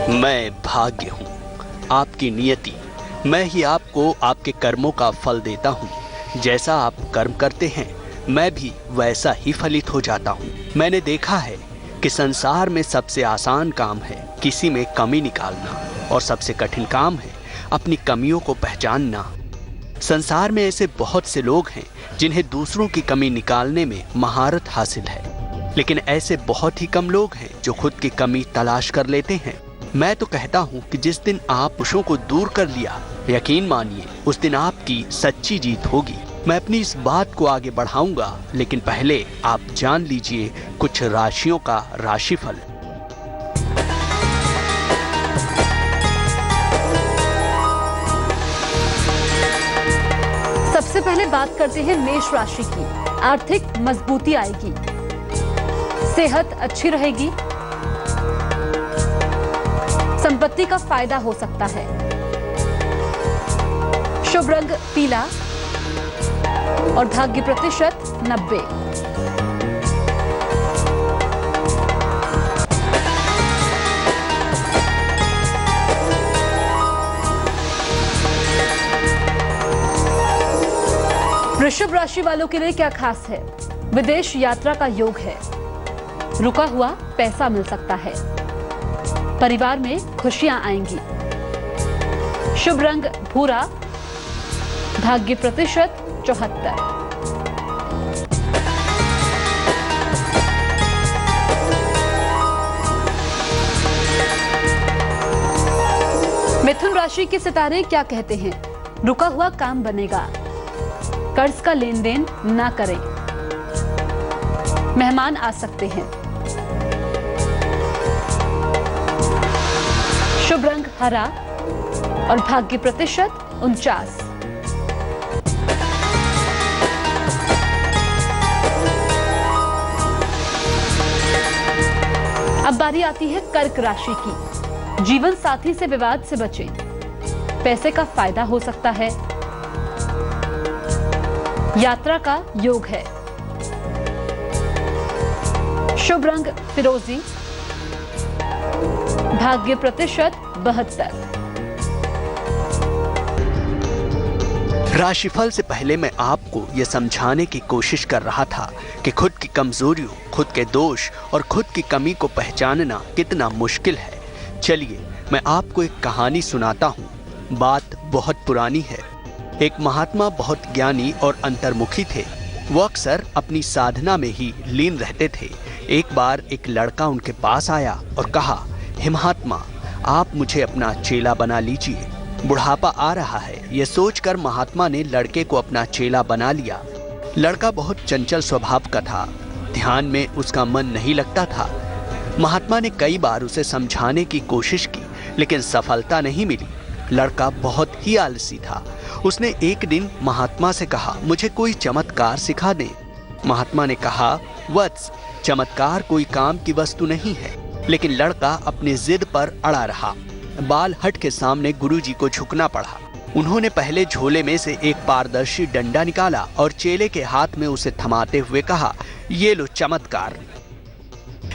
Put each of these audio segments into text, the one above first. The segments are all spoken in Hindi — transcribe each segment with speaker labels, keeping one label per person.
Speaker 1: मैं भाग्य हूँ, आपकी नियति। मैं ही आपको आपके कर्मों का फल देता हूँ। जैसा आप कर्म करते हैं, मैं भी वैसा ही फलित हो जाता हूँ। मैंने देखा है कि संसार में सबसे आसान काम है किसी में कमी निकालना, और सबसे कठिन काम है अपनी कमियों को पहचानना। संसार में ऐसे बहुत से लोग हैं जिन्हें दूसरों की कमी निकालने में महारत हासिल है, लेकिन ऐसे बहुत ही कम लोग हैं जो खुद की कमी तलाश कर लेते हैं। मैं तो कहता हूँ कि जिस दिन आप पुरुषों को दूर कर लिया, यकीन मानिए उस दिन आपकी सच्ची जीत होगी। मैं अपनी इस बात को आगे बढ़ाऊंगा, लेकिन पहले आप जान लीजिए कुछ राशियों का राशिफल।
Speaker 2: सबसे पहले बात करते हैं मेष राशि की। आर्थिक मजबूती आएगी, सेहत अच्छी रहेगी, संपत्ति का फायदा हो सकता है। शुभ रंग पीला और भाग्य प्रतिशत 90। वृषभ राशि वालों के लिए क्या खास है? विदेश यात्रा का योग है, रुका हुआ पैसा मिल सकता है, परिवार में खुशियां आएंगी। शुभ रंग भूरा, भाग्य प्रतिशत 74। मिथुन राशि के सितारे क्या कहते हैं? रुका हुआ काम बनेगा, कर्ज का लेन देन ना करें, मेहमान आ सकते हैं। शुभ रंग हरा और भाग्य प्रतिशत 49। अब बारी आती है कर्क राशि की। जीवन साथी से विवाद से बचें, पैसे का फायदा हो सकता है, यात्रा का योग है। शुभ रंग फिरोजी, भाग्य प्रतिशत 72।
Speaker 1: राशिफल से पहले मैं आपको यह समझाने की कोशिश कर रहा था कि खुद की कमजोरियों, खुद के दोष और खुद की कमी को पहचानना कितना मुश्किल है। चलिए मैं आपको एक कहानी सुनाता हूँ। बात बहुत पुरानी है। एक महात्मा बहुत ज्ञानी और अंतर्मुखी थे। वो अक्सर अपनी साधना में ही लीन रहते थे। एक बार एक लड़का उनके पास आया और कहा, हे महात्मा, आप मुझे अपना चेला बना लीजिए, बुढ़ापा आ रहा है। यह सोचकर महात्मा ने लड़के को अपना चेला बना लिया। लड़का बहुत चंचल स्वभाव का था, ध्यान में उसका मन नहीं लगता था। महात्मा ने कई बार उसे समझाने की कोशिश की, लेकिन सफलता नहीं मिली। लड़का बहुत ही आलसी था। उसने एक दिन महात्मा से कहा, मुझे कोई चमत्कार सिखा दे। महात्मा ने कहा, वत्स, चमत्कार कोई काम की वस्तु नहीं है। लेकिन लड़का अपनी जिद पर अड़ा रहा। बाल हट के सामने गुरुजी को झुकना पड़ा। उन्होंने पहले झोले में से एक पारदर्शी डंडा निकाला और चेले के हाथ में उसे थमाते हुए कहा, ये लो चमत्कार।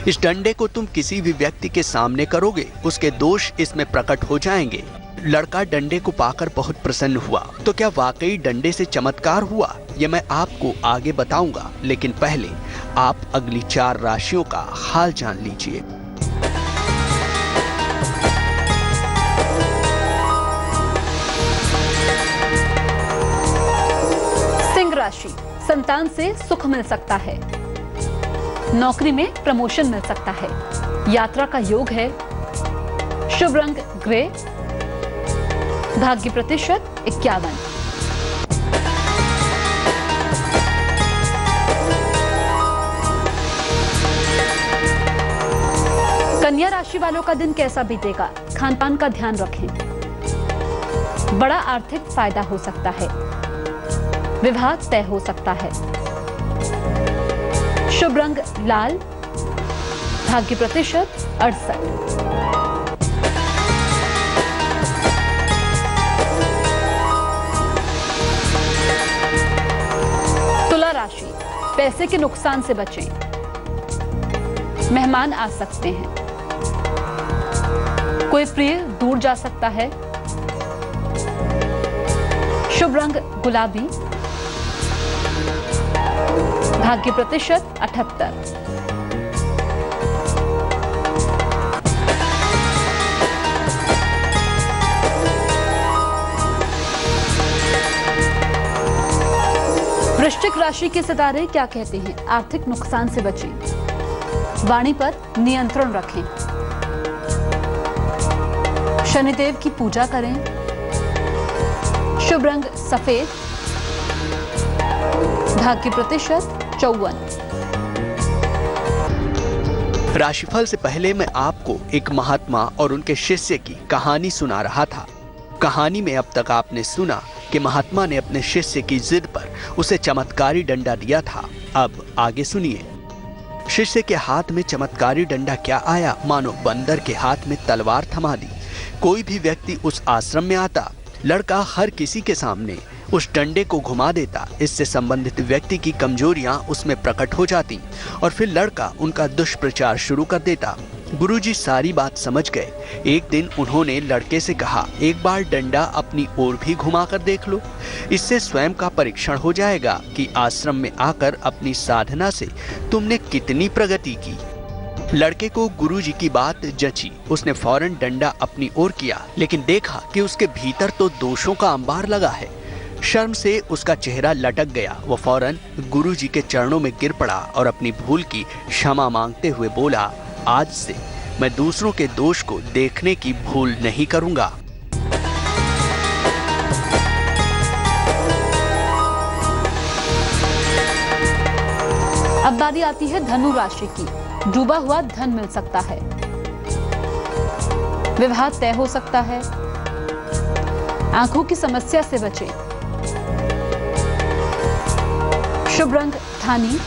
Speaker 1: इस डंडे को तुम किसी भी व्यक्ति के सामने करोगे, उसके दोष इसमें प्रकट हो जाएंगे। लड़का डंडे को पाकर बहुत प्रसन्न हुआ। तो क्या वाकई डंडे से चमत्कार हुआ? यह मैं आपको आगे बताऊंगा, लेकिन पहले आप अगली 4 राशियों का हाल जान लीजिए।
Speaker 2: सिंह राशि, संतान से सुख मिल सकता है, नौकरी में प्रमोशन मिल सकता है, यात्रा का योग है। शुभ रंग ग्रे, भाग्य प्रतिशत 51। कन्या राशि वालों का दिन कैसा बीतेगा? खान पान का ध्यान रखें, बड़ा आर्थिक फायदा हो सकता है, विवाह तय हो सकता है। शुभ रंग लाल, भाग्य प्रतिशत 68। पैसे के नुकसान से बचें, मेहमान आ सकते हैं। कोई प्रिय दूर जा सकता है। शुभ रंग गुलाबी। भाग्य प्रतिशत 78। वृश्चिक राशि के सितारे क्या कहते हैं? आर्थिक नुकसान से बचें, वाणी पर नियंत्रण रखें, शनिदेव की पूजा करें, शुभ रंग सफेद, भाग्य प्रतिशत 54।
Speaker 1: राशिफल से पहले मैं आपको एक महात्मा और उनके शिष्य की कहानी सुना रहा था। कहानी में अब तक आपने सुना कि महात्मा ने अपने शिष्य की जिद पर उसे चमत्कारी डंडा दिया था। अब आगे सुनिए। शिष्य के हाथ में चमत्कारी डंडा क्या आया, मानो बंदर के हाथ में तलवार थमा दी। कोई भी व्यक्ति उस आश्रम में आता, लड़का हर किसी के सामने उस डंडे को घुमा देता। इससे संबंधित व्यक्ति की कमजोरियां उसमें प्रकट हो जाती और फिर लड़का उनका दुष्प्रचार शुरू कर देता। गुरुजी सारी बात समझ गए। एक दिन उन्होंने लड़के से कहा, एक बार डंडा अपनी ओर भी घुमा कर देख लो, इससे स्वयं का परीक्षण हो जाएगा कि आश्रम में आकर अपनी साधना से तुमने कितनी प्रगति की। लड़के को गुरुजी की बात जची। उसने फौरन डंडा अपनी ओर किया, लेकिन देखा कि उसके भीतर तो दोषों का अंबार लगा है। शर्म से उसका चेहरा लटक गया। वह फौरन गुरुजी के चरणों में गिर पड़ा और अपनी भूल की क्षमा मांगते हुए बोला, आज से मैं दूसरों के दोष को देखने की भूल नहीं करूंगा।
Speaker 2: अब बारी आती है धनु राशि की। डूबा हुआ धन मिल सकता है, विवाह तय हो सकता है, आंखों की समस्या से बचें, शुभ रंग धानी,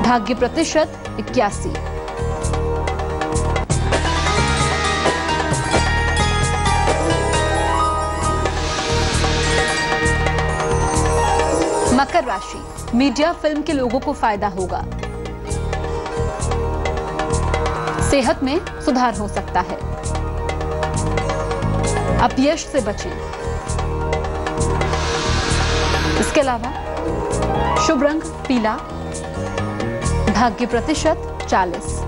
Speaker 2: भाग्य प्रतिशत 81। मकर राशि। मीडिया फिल्म के लोगों को फायदा होगा, सेहत में सुधार हो सकता है, अपयश से बचें। इसके अलावा शुभ रंग पीला, भाग्य प्रतिशत 40।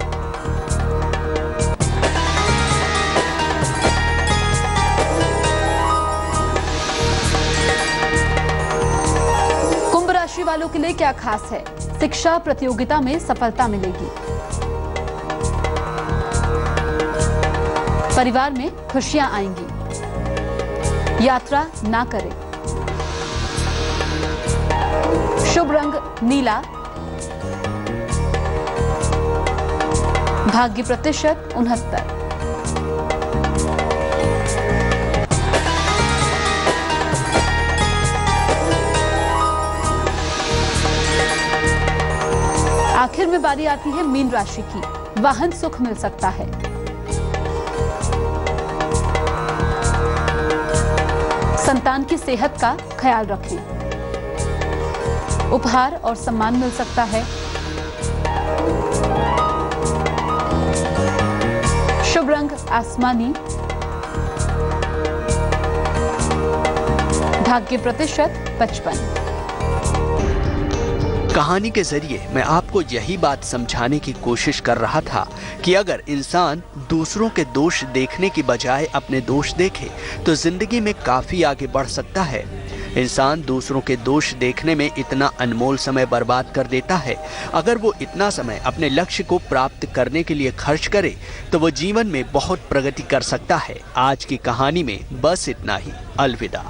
Speaker 2: कुंभ राशि वालों के लिए क्या खास है? शिक्षा प्रतियोगिता में सफलता मिलेगी, परिवार में खुशियां आएंगी, यात्रा ना करें, शुभ रंग नीला, भाग्य प्रतिशत 69। आखिर में बारी आती है मीन राशि की। वाहन सुख मिल सकता है, संतान की सेहत का ख्याल रखें, उपहार और सम्मान मिल सकता है, शुभ रंग आसमानी, भाग्य प्रतिशत 55।
Speaker 1: कहानी के जरिए मैं आपको यही बात समझाने की कोशिश कर रहा था कि अगर इंसान दूसरों के दोष देखने की बजाय अपने दोष देखे तो जिंदगी में काफी आगे बढ़ सकता है। इंसान दूसरों के दोष देखने में इतना अनमोल समय बर्बाद कर देता है। अगर वो इतना समय अपने लक्ष्य को प्राप्त करने के लिए खर्च करे तो वो जीवन में बहुत प्रगति कर सकता है। आज की कहानी में बस इतना ही। अलविदा।